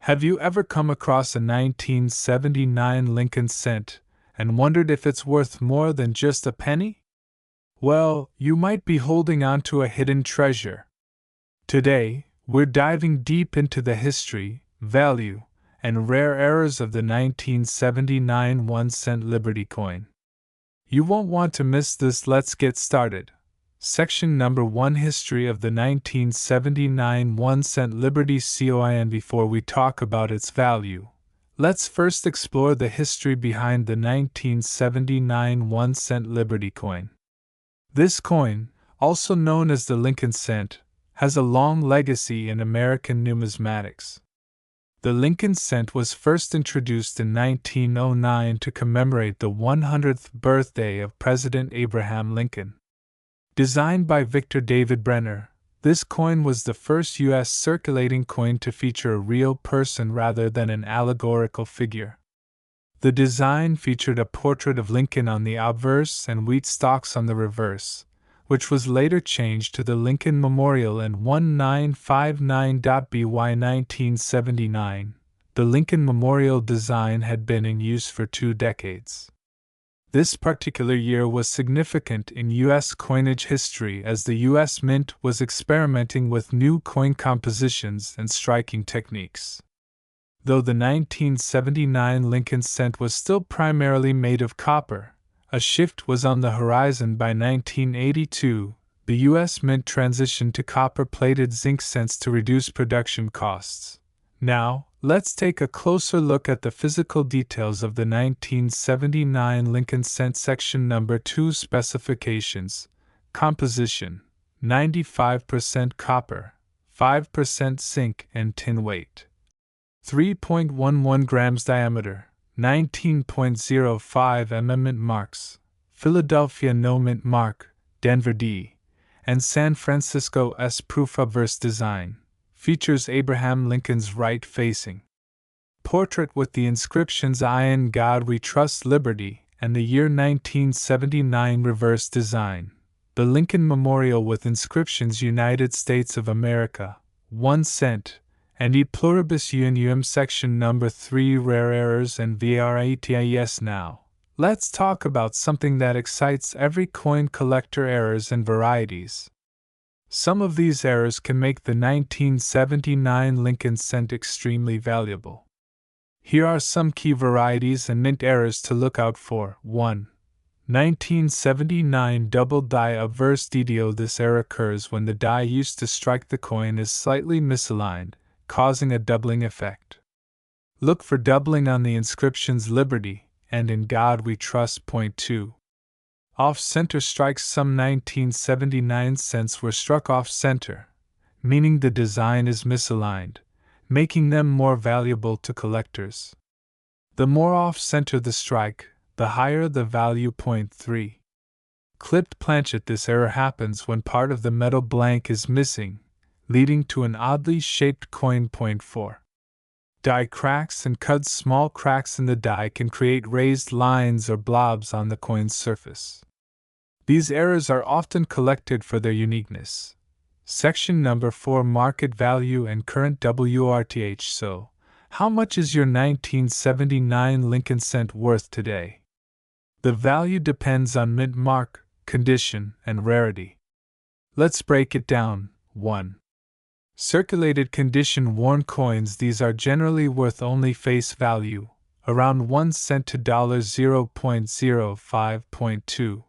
Have you ever come across a 1979 Lincoln cent and wondered if it's worth more than just a penny? Well, you might be holding on to a hidden treasure. Today, we're diving deep into the history, value, and rare errors of the 1979 1-cent Liberty coin. You won't want to miss this. Let's get started. Section number 1: History of the 1979 1-cent Liberty coin. Before we talk about its value, let's first explore the history behind the 1979 1-cent Liberty coin. This coin, also known as the Lincoln cent, has a long legacy in American numismatics. The Lincoln cent was first introduced in 1909 to commemorate the 100th birthday of President Abraham Lincoln. Designed by Victor David Brenner, this coin was the first U.S. circulating coin to feature a real person rather than an allegorical figure. The design featured a portrait of Lincoln on the obverse and wheat stalks on the reverse, which was later changed to the Lincoln Memorial in 1959. By 1979, the Lincoln Memorial design had been in use for 2 decades. This particular year was significant in U.S. coinage history as the U.S. Mint was experimenting with new coin compositions and striking techniques. Though the 1979 Lincoln cent was still primarily made of copper, a shift was on the horizon. By 1982, the U.S. Mint transitioned to copper-plated zinc cents to reduce production costs. Now, let's take a closer look at the physical details of the 1979 Lincoln cent. Section number 2: Specifications. Composition: 95% copper, 5% zinc and tin. Weight: 3.11 grams. Diameter: 19.05 mm. Mint marks: Philadelphia No mint mark, Denver D, and San Francisco S. Proof obverse design. Features Abraham Lincoln's right-facing portrait with the inscriptions "I in God We Trust, Liberty," and the year 1979 reverse design. The Lincoln Memorial with inscriptions "United States of America, 1 cent," and "E pluribus unum." Section number 3: Rare errors and varieties. Now, let's talk about something that excites every coin collector: errors and varieties. Some of these errors can make the 1979 Lincoln cent extremely valuable. Here are some key varieties and mint errors to look out for. 1. 1979 double die obverse DDO. This error occurs when the die used to strike the coin is slightly misaligned, causing a doubling effect. Look for doubling on the inscriptions "Liberty" and "In God We Trust." 2. Off-center strikes. Some 1979 cents were struck off-center, meaning the design is misaligned, making them more valuable to collectors. The more off-center the strike, the higher the value. 3. Clipped planchet. This error happens when part of the metal blank is missing, leading to an oddly shaped coin. 4. Die cracks and cuts. Small cracks in the die can create raised lines or blobs on the coin's surface. These errors are often collected for their uniqueness. Section number 4: Market value and current WRTH. So, how much is your 1979 Lincoln cent worth today? The value depends on mint mark, condition, and rarity. Let's break it down. 1. Circulated condition worn coins. These are generally worth only face value, around 1 cent to $0.05.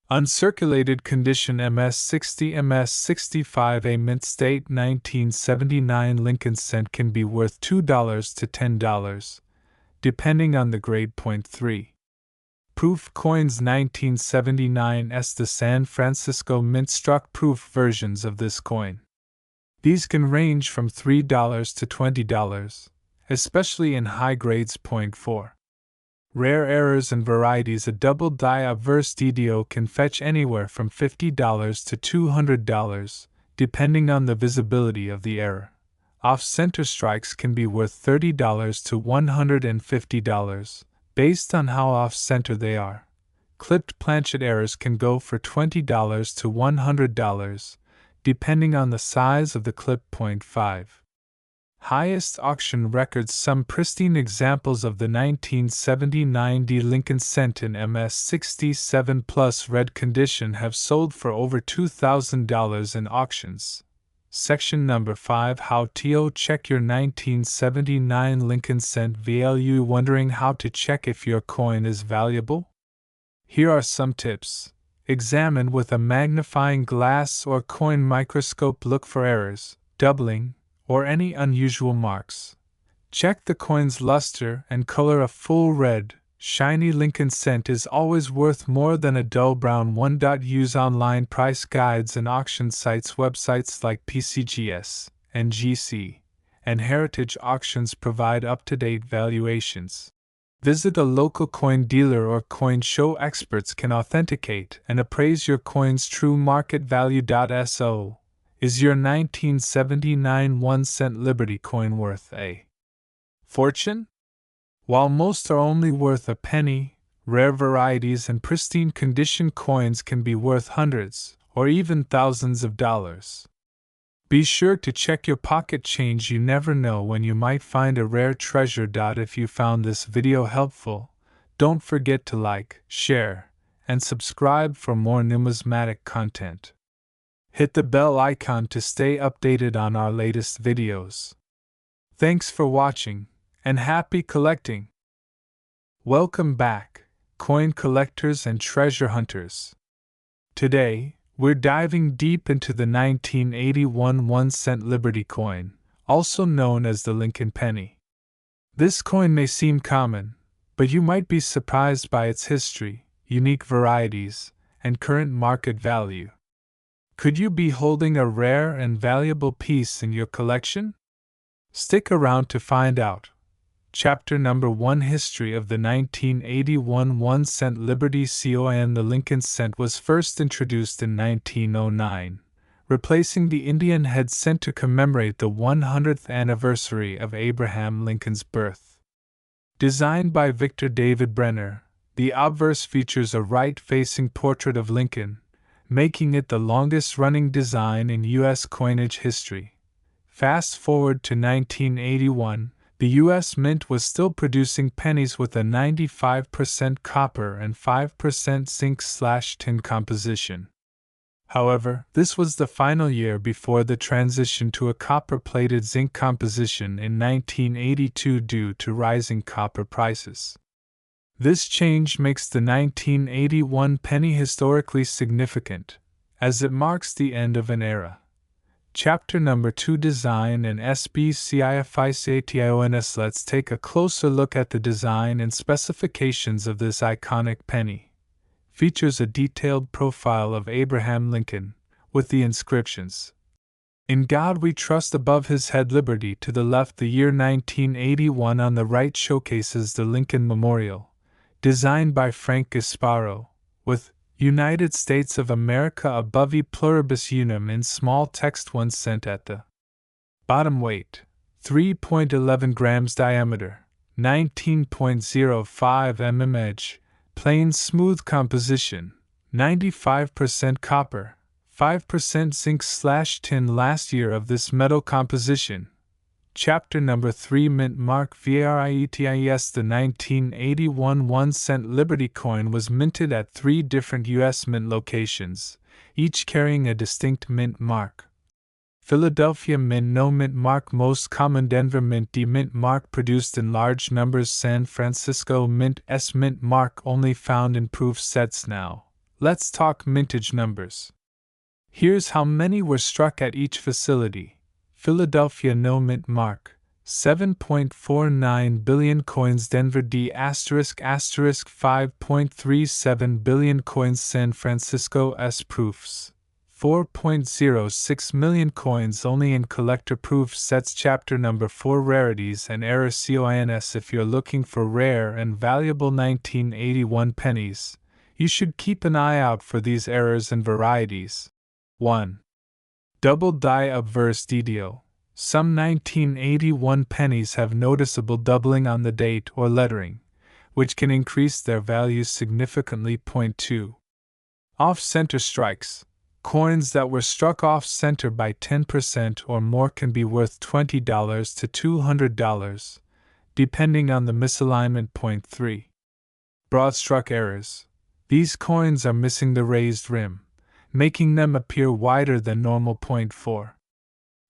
Uncirculated condition MS-60 MS-65. A mint state 1979 Lincoln cent can be worth $2 to $10, depending on the grade. 3. Proof coins 1979 S. The San Francisco Mint struck proof versions of this coin. These can range from $3 to $20, especially in high grades. 4. Rare errors and varieties. A double die obverse DDO can fetch anywhere from $50 to $200, depending on the visibility of the error. Off-center strikes can be worth $30 to $150, based on how off-center they are. Clipped planchet errors can go for $20 to $100, depending on the size of the clip. 5. Highest auction records. Some pristine examples of the 1979 D Lincoln Cent in MS67 plus red condition have sold for over $2,000 in auctions. Section number 5. How to check your 1979 Lincoln Cent value. Wondering how to check if your coin is valuable? Here are some tips. Examine with a magnifying glass or coin microscope. Look for errors, doubling, or any unusual marks. Check the coin's luster and color. A full red, shiny Lincoln Cent is always worth more than a dull brown one. Use online price guides and auction sites. Websites like PCGS, NGC, and Heritage Auctions provide up-to-date valuations. Visit a local coin dealer or coin show. Experts can authenticate and appraise your coin's true market value. So, is your 1979 1-cent Liberty coin worth a fortune? While most are only worth a penny, rare varieties and pristine condition coins can be worth hundreds or even thousands of dollars. Be sure to check your pocket change. You never know when you might find a rare treasure. If you found this video helpful, don't forget to like, share, and subscribe for more numismatic content. Hit the bell icon to stay updated on our latest videos. Thanks for watching, and happy collecting! Welcome back, coin collectors and treasure hunters. Today, we're diving deep into the 1981 1-cent Liberty coin, also known as the Lincoln penny. This coin may seem common, but you might be surprised by its history, unique varieties, and current market value. Could you be holding a rare and valuable piece in your collection? Stick around to find out. Chapter number 1: History of the 1981 1-cent Liberty coin. The Lincoln Cent was first introduced in 1909, replacing the Indian head cent to commemorate the 100th anniversary of Abraham Lincoln's birth. Designed by Victor David Brenner, the obverse features a right-facing portrait of Lincoln, making it the longest-running design in U.S. coinage history. Fast forward to 1981. The U.S. Mint was still producing pennies with a 95% copper and 5% zinc/tin composition. However, this was the final year before the transition to a copper-plated zinc composition in 1982 due to rising copper prices. This change makes the 1981 penny historically significant, as it marks the end of an era. Chapter number 2: Design and Specifications. Let's take a closer look at the design and specifications of this iconic penny. Features a detailed profile of Abraham Lincoln, with the inscriptions, "In God We Trust" above his head, Liberty to the left. The year 1981 on the right showcases the Lincoln Memorial, designed by Frank Gasparo, with United States of America above e pluribus unum in small text. 1 cent at the bottom. Weight 3.11 grams. Diameter 19.05 mm. Edge plain smooth. Composition 95% copper, 5% zinc/tin. Last year of this metal composition. Chapter number 3: Mint mark varieties. The 1981 1-cent Liberty coin was minted at 3 different U.S. mint locations, each carrying a distinct mint mark. Philadelphia Mint No mint mark, most common. Denver Mint D mint mark, produced in large numbers. San Francisco Mint S mint mark, only found in proof sets now. Let's talk mintage numbers. Here's how many were struck at each facility. Philadelphia No mint mark, 7.49 billion coins. Denver D****, 5.37 billion coins. San Francisco S proofs, 4.06 million coins only in collector proof sets. Chapter number 4: Rarities and Errors. Coins. If you're looking for rare and valuable 1981 pennies, you should keep an eye out for these errors and varieties. 1. Double die obverse DDO. Some 1981 pennies have noticeable doubling on the date or lettering, which can increase their values significantly. 2. Off-center strikes. Coins that were struck off center by 10% or more can be worth $20 to $200, depending on the misalignment. Point 3. Broad struck errors. These coins are missing the raised rim, making them appear wider than normal. Point 4.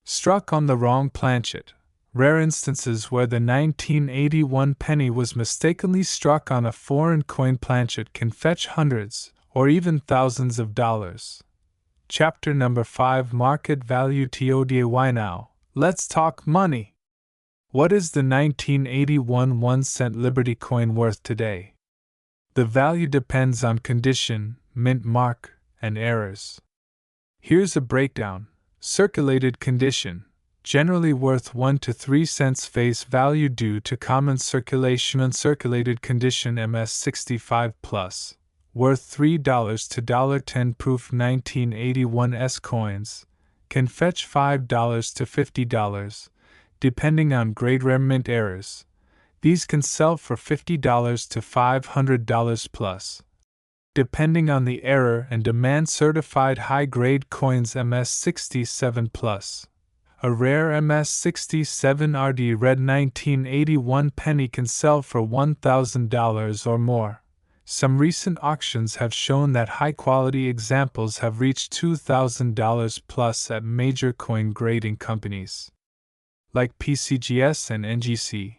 Struck on the wrong planchet. Rare instances where the 1981 penny was mistakenly struck on a foreign coin planchet can fetch hundreds, or even thousands of dollars. Chapter number 5, Market Value. Today now, let's talk money. What is the 1981 1-cent Liberty coin worth today? The value depends on condition, mint mark, and errors. Here's a breakdown. Circulated condition, generally worth 1 to 3 cents face value due to common circulation. Uncirculated condition MS65 plus, worth $3 to $10. Proof 1981 S coins can fetch $5 to $50, depending on grade. Rare mint errors. These can sell for $50 to $500 plus, depending on the error and demand. Certified high-grade coins MS67 plus. A rare MS67 RD red 1981 penny can sell for $1,000 or more. Some recent auctions have shown that high-quality examples have reached $2,000 plus at major coin grading companies like PCGS and NGC.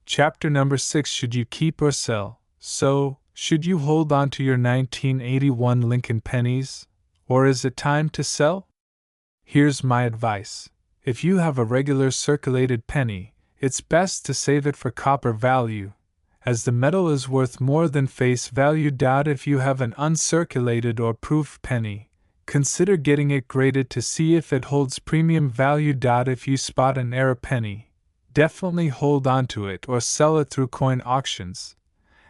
Chapter number 6, Should you keep or sell? So, should you hold on to your 1981 Lincoln pennies, or is it time to sell? Here's my advice. If you have a regular circulated penny, it's best to save it for copper value, as the metal is worth more than face value. If you have an uncirculated or proof penny, consider getting it graded to see if it holds premium value. If you spot an error penny, definitely hold on to it or sell it through coin auctions.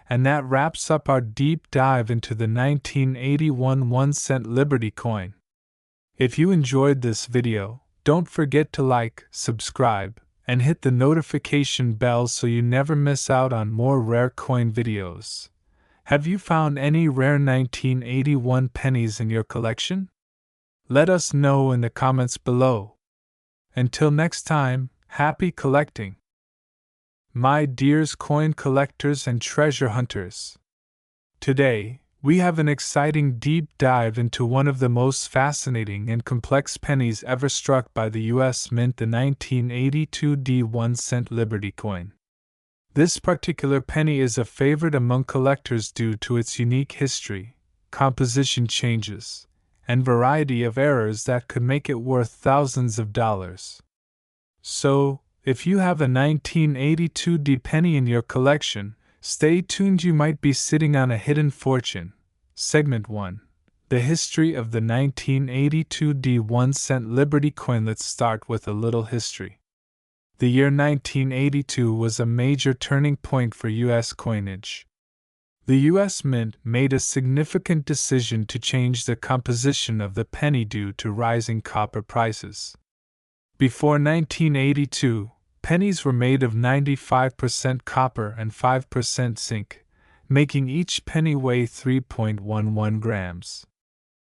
And that wraps up our deep dive into the 1981 1-cent Liberty coin. If you enjoyed this video, don't forget to like, subscribe, and hit the notification bell so you never miss out on more rare coin videos. Have you found any rare 1981 pennies in your collection? Let us know in the comments below. Until next time, happy collecting! My dears coin collectors and treasure hunters. Today, we have an exciting deep dive into one of the most fascinating and complex pennies ever struck by the U.S. Mint, the 1982 1-cent Liberty coin. This particular penny is a favorite among collectors due to its unique history, composition changes, and variety of errors that could make it worth thousands of dollars. So, if you have a 1982 penny in your collection, stay tuned, you might be sitting on a hidden fortune. Segment 1. The history of the 1982 1-cent Liberty coin. Let's start with a little history. The year 1982 was a major turning point for U.S. coinage. The U.S. Mint made a significant decision to change the composition of the penny due to rising copper prices. Before 1982, pennies were made of 95% copper and 5% zinc, making each penny weigh 3.11 grams.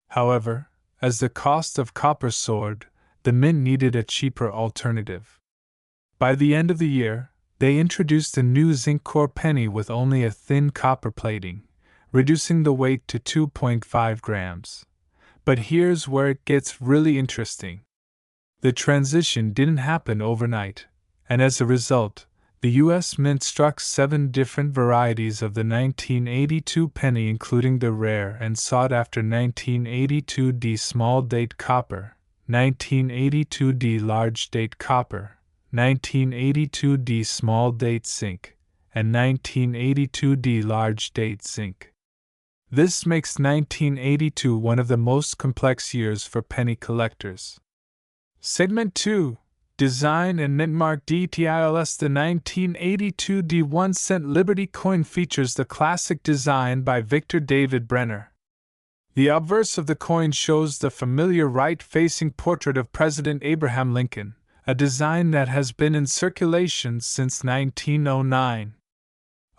However, as the cost of copper soared, the mint needed a cheaper alternative. By the end of the year, they introduced a new zinc core penny with only a thin copper plating, reducing the weight to 2.5 grams. But here's where it gets really interesting. The transition didn't happen overnight, and as a result, the U.S. Mint struck 7 different varieties of the 1982 penny, including the rare and sought-after 1982 small date copper, 1982 large date copper, 1982 small date zinc, and 1982 large date zinc. This makes 1982 one of the most complex years for penny collectors. Segment 2. Design and mint mark details. The 1982 1-cent Liberty coin features the classic design by Victor David Brenner. The obverse of the coin shows the familiar right-facing portrait of President Abraham Lincoln, a design that has been in circulation since 1909.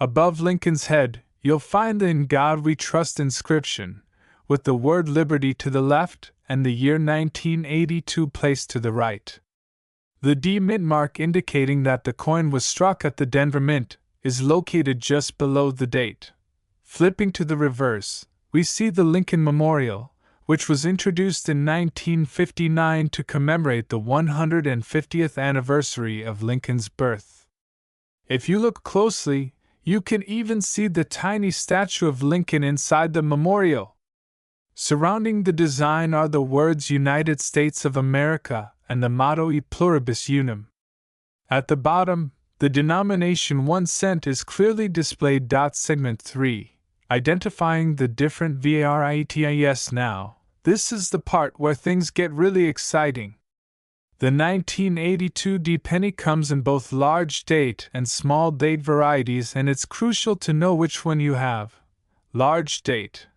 Above Lincoln's head, you'll find the "In God We Trust" inscription, with the word Liberty to the left and the year 1982 placed to the right. The D Mint mark indicating that the coin was struck at the Denver Mint is located just below the date. Flipping to the reverse, we see the Lincoln Memorial, which was introduced in 1959 to commemorate the 150th anniversary of Lincoln's birth. If you look closely, you can even see the tiny statue of Lincoln inside the memorial. Surrounding the design are the words United States of America and the motto E Pluribus Unum. At the bottom, the denomination 1 cent is clearly displayed. Segment 3, identifying the different varieties. Now, this is the part where things get really exciting. The 1982 D penny comes in both large date and small date varieties, and it's crucial to know which one you have. Large date.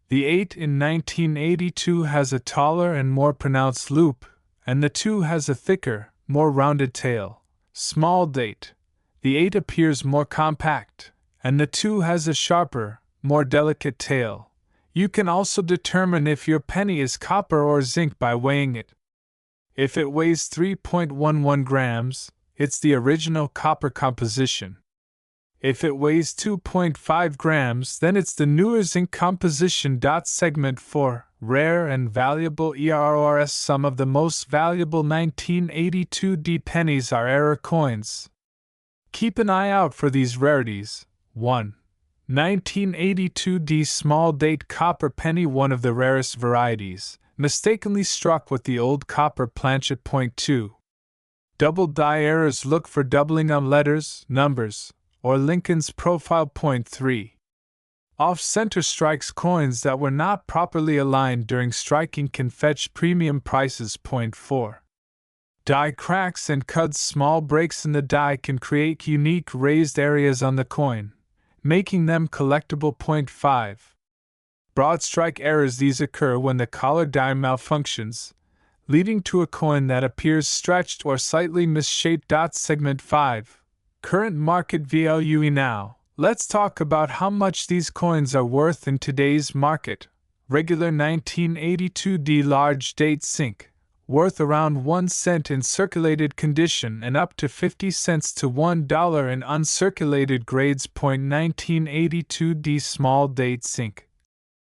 The 8 in 1982 has a taller and more pronounced loop, and the 2 has a thicker, more rounded tail. Small date. The 8 appears more compact, and the 2 has a sharper, more delicate tail. You can also determine if your penny is copper or zinc by weighing it. If it weighs 3.11 grams, it's the original copper composition. If it weighs 2.5 grams, then it's the newer zinc composition. Segment 4, rare and valuable ERRS. Some of the most valuable 1982 D pennies are error coins. Keep an eye out for these rarities. 1. 1982 D small date copper penny, one of the rarest varieties, mistakenly struck with the old copper planchet. Point 2. Double die errors. Look for doubling of letters, numbers, or Lincoln's profile. Point 3. Off-center strikes. Coins that were not properly aligned during striking can fetch premium prices. Point 4. Die cracks and cuts. Small breaks in the die can create unique raised areas on the coin, making them collectible. Point 5. Broad strike errors. These occur when the collar die malfunctions, leading to a coin that appears stretched or slightly misshaped. Segment 5, current market value. Now, let's talk about how much these coins are worth in today's market. Regular 1982 D large date zinc, worth around 1 cent in circulated condition and up to 50 cents to $1 in uncirculated grades. 1982 D small date zinc,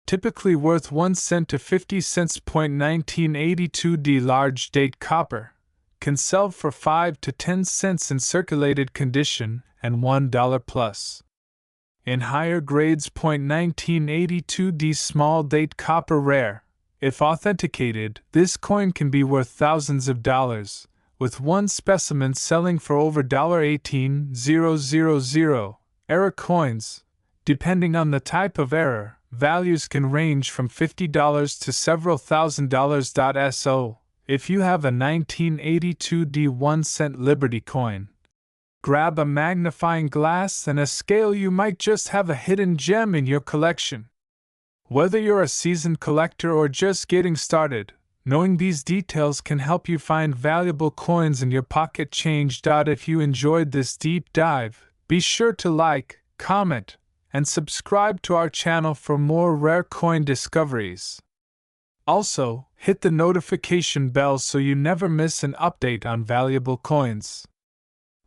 typically worth 1 cent to 50 cents. 1982 D large date copper, can sell for 5 to 10 cents in circulated condition and $1 plus in higher grades. 1982 D small date copper rare. If authenticated, this coin can be worth thousands of dollars, with one specimen selling for over $18,000. Error coins, depending on the type of error, values can range from $50 to several $1,000s. So, if you have a 1982 D 1 cent Liberty coin, grab a magnifying glass and a scale. You might just have a hidden gem in your collection. Whether you're a seasoned collector or just getting started, knowing these details can help you find valuable coins in your pocket change. If you enjoyed this deep dive, be sure to like, comment, and subscribe to our channel for more rare coin discoveries. Also, hit the notification bell so you never miss an update on valuable coins.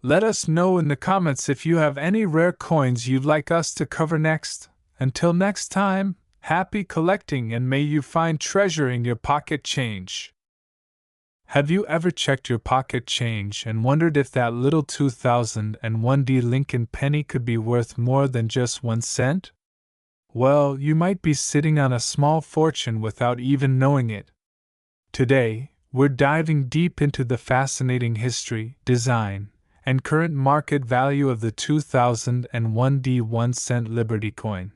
Let us know in the comments if you have any rare coins you'd like us to cover next. Until next time, happy collecting and may you find treasure in your pocket change. Have you ever checked your pocket change and wondered if that little 2001 D Lincoln penny could be worth more than just 1 cent? Well, you might be sitting on a small fortune without even knowing it. Today, we're diving deep into the fascinating history, design, and current market value of the 2001 D 1 cent Liberty coin.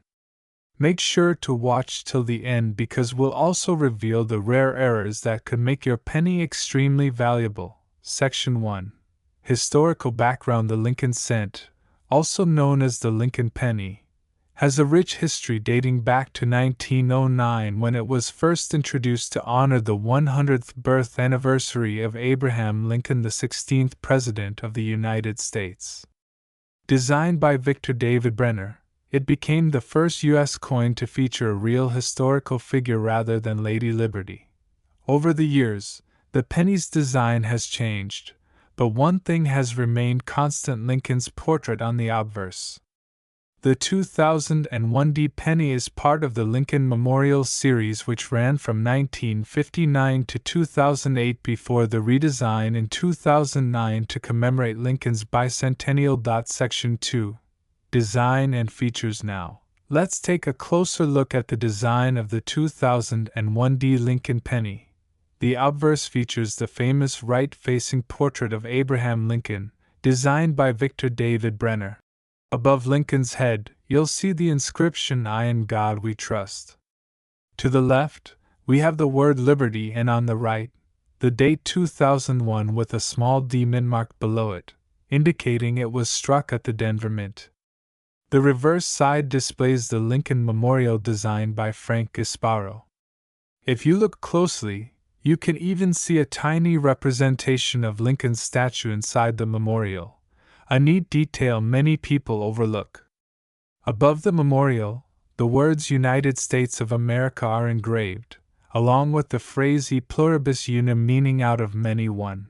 Make sure to watch till the end because we'll also reveal the rare errors that could make your penny extremely valuable. Section 1. Historical background. The Lincoln cent, also known as the Lincoln penny, has a rich history dating back to 1909 when it was first introduced to honor the 100th birth anniversary of Abraham Lincoln, the 16th President of the United States. Designed by Victor David Brenner, It became the first U.S. coin to feature a real historical figure rather than Lady Liberty. Over the years, the penny's design has changed, but one thing has remained constant: Lincoln's portrait on the obverse. The 2001 D penny is part of the Lincoln Memorial series, which ran from 1959 to 2008 before the redesign in 2009 to commemorate Lincoln's bicentennial. Section 2. Design and features. Now, let's take a closer look at the design of the 2001 D Lincoln penny. The obverse features the famous right-facing portrait of Abraham Lincoln, designed by Victor David Brenner. Above Lincoln's head, you'll see the inscription, "I in God we trust." To the left, we have the word Liberty, and on the right, the date 2001 with a small D mint marked below it, indicating it was struck at the Denver Mint. The reverse side displays the Lincoln Memorial designed by Frank Gasparo. If you look closely, you can even see a tiny representation of Lincoln's statue inside the memorial, a neat detail many people overlook. Above the memorial, the words United States of America are engraved, along with the phrase E pluribus unum, meaning out of many one.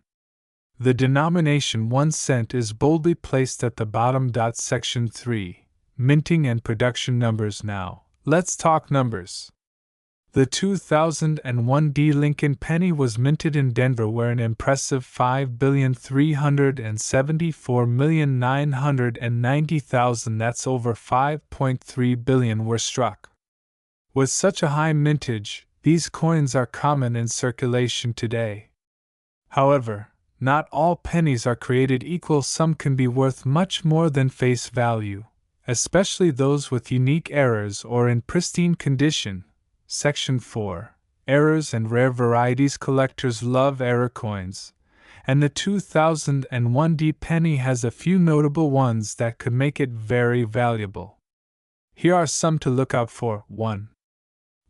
The denomination 1 cent is boldly placed at the bottom. Section 3. Minting and production numbers. Now, let's talk numbers. The 2001 D Lincoln penny was minted in Denver, where an impressive 5,374,990,000, that's over 5.3 billion, were struck. With such a high mintage, these coins are common in circulation today. However, not all pennies are created equal. Some can be worth much more than face value, especially those with unique errors or in pristine condition. Section 4. Errors and rare varieties. Collectors love error coins, and the 2001 D penny has a few notable ones that could make it very valuable. Here are some to look out for. 1.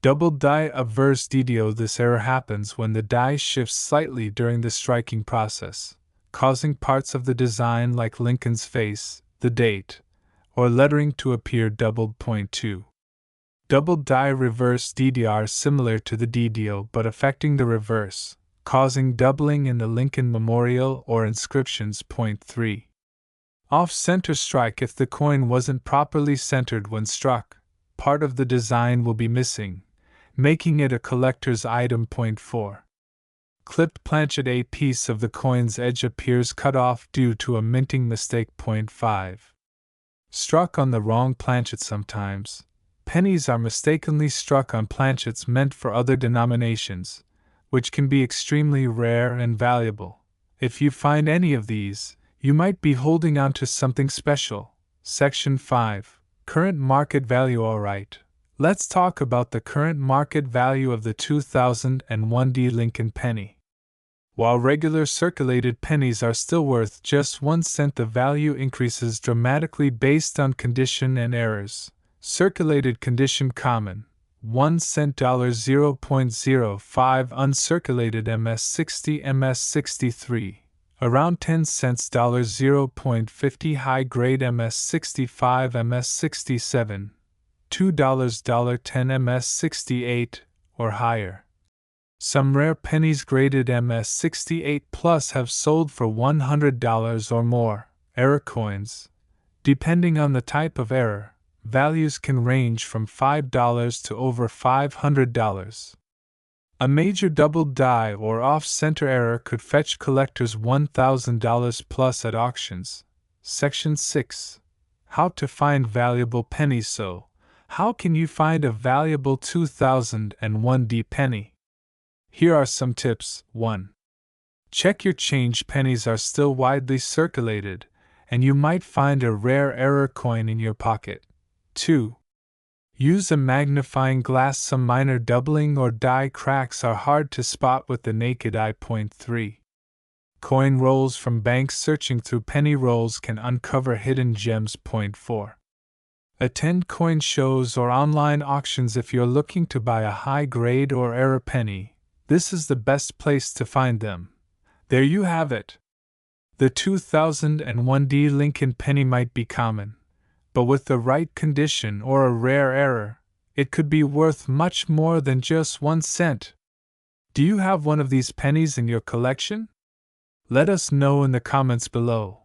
Double die obverse DDO. This error happens when the die shifts slightly during the striking process, causing parts of the design like Lincoln's face, the date, or lettering to appear doubled. 2. Double die reverse DDR, similar to the DDO but affecting the reverse, causing doubling in the Lincoln Memorial or inscriptions. 3. Off-center strike. If the coin wasn't properly centered when struck, part of the design will be missing, making it a collector's item. 4. Clipped planchet. A piece of the coin's edge appears cut off due to a minting mistake. 5. Struck on the wrong planchet. Sometimes pennies are mistakenly struck on planchets meant for other denominations, which can be extremely rare and valuable. If you find any of these, you might be holding on to something special. Section 5. Current market value. Alright, let's talk about the current market value of the 2001 D Lincoln penny. While regular circulated pennies are still worth just 1 cent, the value increases dramatically based on condition and errors. Circulated condition: common, 1 cent, $0.05. Uncirculated MS60, MS63, around 10 cents, $0.50. High grade MS65, MS67, $2, $10. MS68 or higher. Some rare pennies graded MS68 plus have sold for $100 or more. Error coins. Depending on the type of error, values can range from $5 to over $500. A major double die or off-center error could fetch collectors $1,000 plus at auctions. Section 6. How to find valuable pennies. So, how can you find a valuable 2001 D penny? Here are some tips. 1. Check your change. Pennies are still widely circulated, and you might find a rare error coin in your pocket. 2. Use a magnifying glass. Some minor doubling or die cracks are hard to spot with the naked eye. 3. Coin rolls from banks. Searching through penny rolls can uncover hidden gems. 4. Attend coin shows or online auctions. If you're looking to buy a high-grade or error penny, this is the best place to find them. There you have it. The 2001 D Lincoln penny might be common, but with the right condition or a rare error, it could be worth much more than just 1 cent. Do you have one of these pennies in your collection? Let us know in the comments below.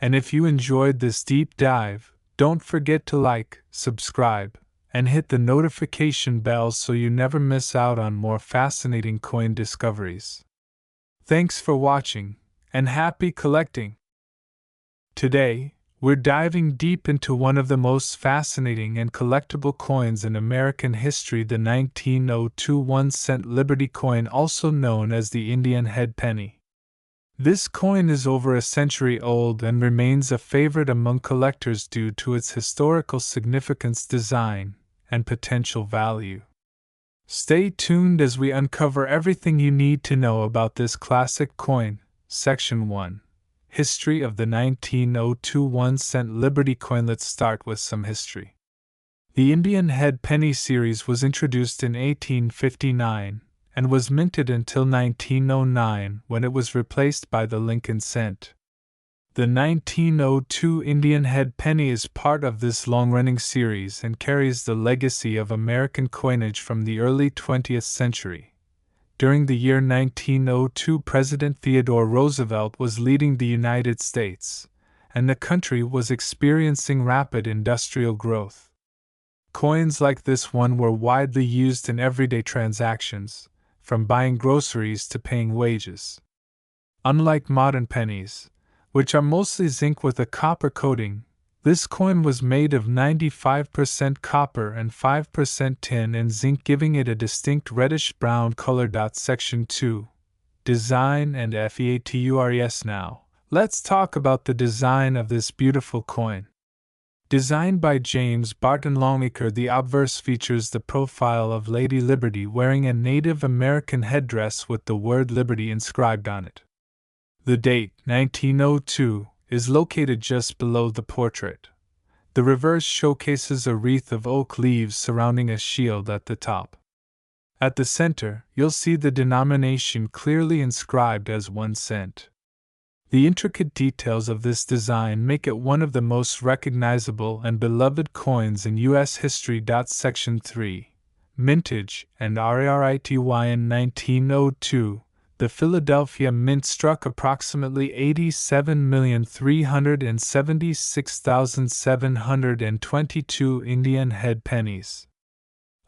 And if you enjoyed this deep dive, don't forget to like, subscribe, and hit the notification bell so you never miss out on more fascinating coin discoveries. Thanks for watching, and happy collecting! Today, we're diving deep into one of the most fascinating and collectible coins in American history, the 1902 1-cent Liberty coin, also known as the Indian head penny. This coin is over a century old and remains a favorite among collectors due to its historical significance, design, and potential value. Stay tuned as we uncover everything you need to know about this classic coin. Section 1. History of the 1902 1-cent Liberty coin. Let's start with some history. The Indian head penny series was introduced in 1859 and was minted until 1909, when it was replaced by the Lincoln cent. The 1902 Indian head penny is part of this long-running series and carries the legacy of American coinage from the early 20th century. During the year 1902, President Theodore Roosevelt was leading the United States, and the country was experiencing rapid industrial growth. Coins like this one were widely used in everyday transactions, from buying groceries to paying wages. Unlike modern pennies, which are mostly zinc with a copper coating, this coin was made of 95% copper and 5% tin and zinc, giving it a distinct reddish-brown color. Section 2. Design and FATURES. Now, let's talk about the design of this beautiful coin. Designed by James Barton Longacre, the obverse features the profile of Lady Liberty wearing a Native American headdress with the word Liberty inscribed on it. The date, 1902, is located just below the portrait. The reverse showcases a wreath of oak leaves surrounding a shield at the top. At the center, you'll see the denomination clearly inscribed as 1 cent. The intricate details of this design make it one of the most recognizable and beloved coins in U.S. history. Section 3. Mintage and RARITY. In 1902, the Philadelphia Mint struck approximately 87,376,722 Indian head pennies.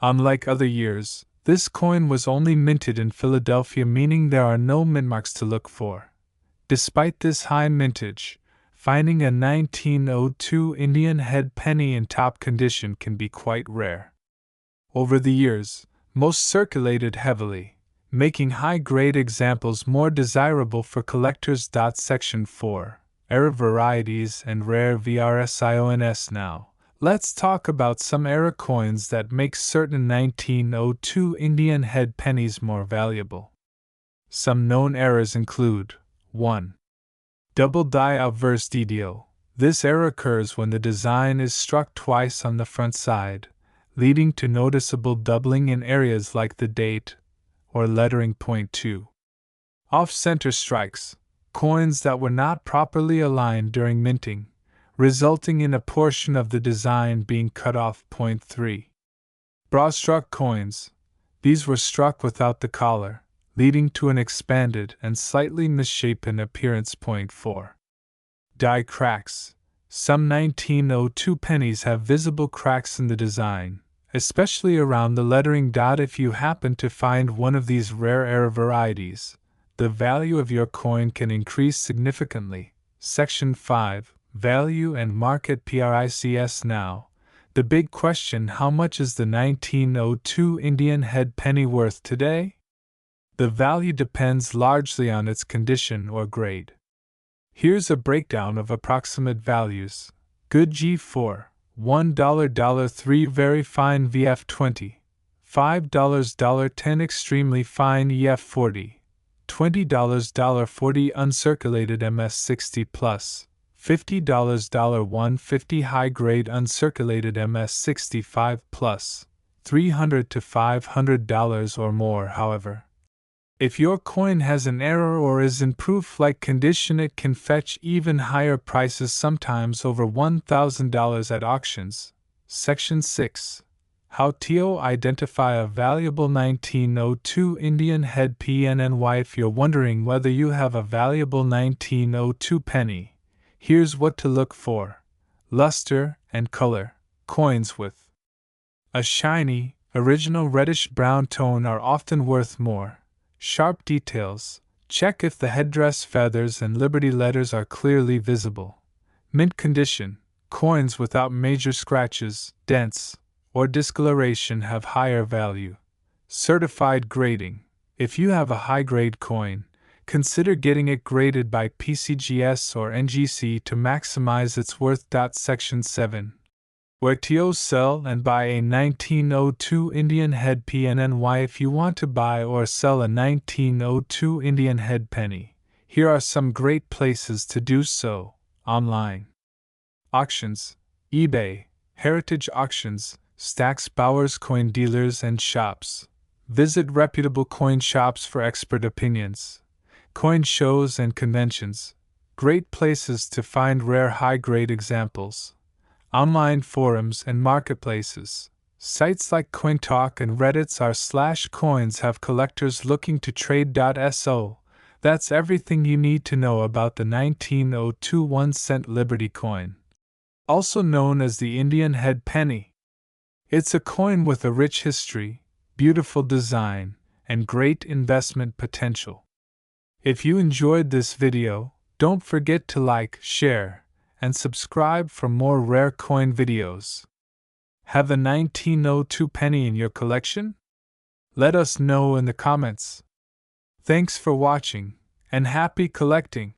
Unlike other years, this coin was only minted in Philadelphia, meaning there are no mint marks to look for. Despite this high mintage, finding a 1902 Indian head penny in top condition can be quite rare. Over the years, most circulated heavily, making high-grade examples more desirable for collectors. Section 4. Era varieties and rare VRSIONS. Now, let's talk about some era coins that make certain 1902 Indian head pennies more valuable. Some known eras include 1. Double die obverse DDO. This error occurs when the design is struck twice on the front side, leading to noticeable doubling in areas like the date or lettering. 2. Off-center strikes, coins that were not properly aligned during minting, resulting in a portion of the design being cut off. 3. Broad-struck coins. These were struck without the collar, leading to an expanded and slightly misshapen appearance. 4. Die cracks. Some 1902 pennies have visible cracks in the design, especially around the lettering. If you happen to find one of these rare era varieties, the value of your coin can increase significantly. Section 5. Value and market prices. Now, the big question: how much is the 1902 Indian head penny worth today? The value depends largely on its condition or grade. Here's a breakdown of approximate values. Good G4, $1 $3 very fine VF20, $5 $10 extremely fine EF40, $20 $40 uncirculated MS60 plus, $50 $150 high grade uncirculated MS65 plus, $300 to $500 or more. However, If your coin has an error or is in proof-like condition, it can fetch even higher prices, sometimes over $1,000 at auctions. Section 6. How to identify a valuable 1902 Indian head PNNY. If you're wondering whether you have a valuable 1902 penny, here's what to look for. Luster and color. Coins with a shiny, original reddish-brown tone are often worth more. Sharp details. Check if the headdress feathers and Liberty letters are clearly visible. Mint condition. Coins without major scratches, dents, or discoloration have higher value. Certified grading. If you have a high-grade coin, consider getting it graded by PCGS or NGC to maximize its worth. Section 7. Where to sell and buy a 1902 Indian head PNNY. If you want to buy or sell a 1902 Indian head penny, here are some great places to do so. Online auctions, eBay, heritage auctions, Stack's Bowers coin dealers and shops. Visit reputable coin shops for expert opinions. Coin shows and conventions, great places to find rare high-grade examples. Online forums and marketplaces. Sites like CoinTalk and Reddit's r/coins have collectors looking to trade. So, that's everything you need to know about the 1902 1-cent Liberty coin, also known as the Indian head penny. It's a coin with a rich history, beautiful design, and great investment potential. If you enjoyed this video, don't forget to like, share, and subscribe for more rare coin videos. Have a 1902 penny in your collection? Let us know in the comments. Thanks for watching, and happy collecting!